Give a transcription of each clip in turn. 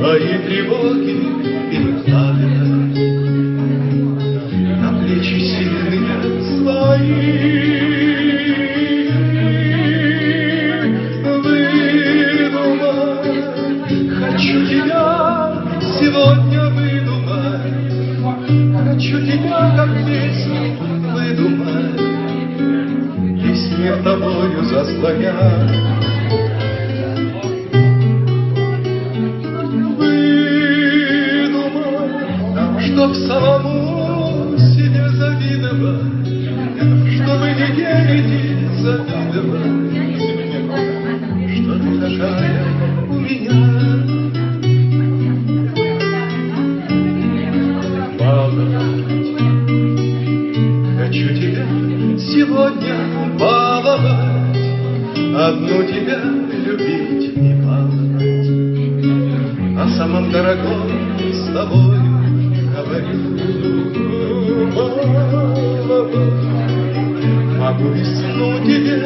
свои тревоги перекладывать на плечи сильные свои. Выдумать, хочу тебя сегодня выдумать, хочу тебя как песню выдумать, весь мир тобою заслонять. Чтоб самому себе завидовать, чтобы не верить и завидовать, что ты такая у меня. Баловать, хочу тебя сегодня баловать, одну тебя любить и баловать, о самом дорогом с тобой. Могу весну тебе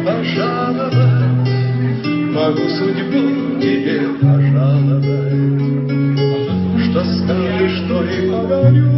пожаловать, могу судьбу тебе пожаловать, что скажешь, что и подарю.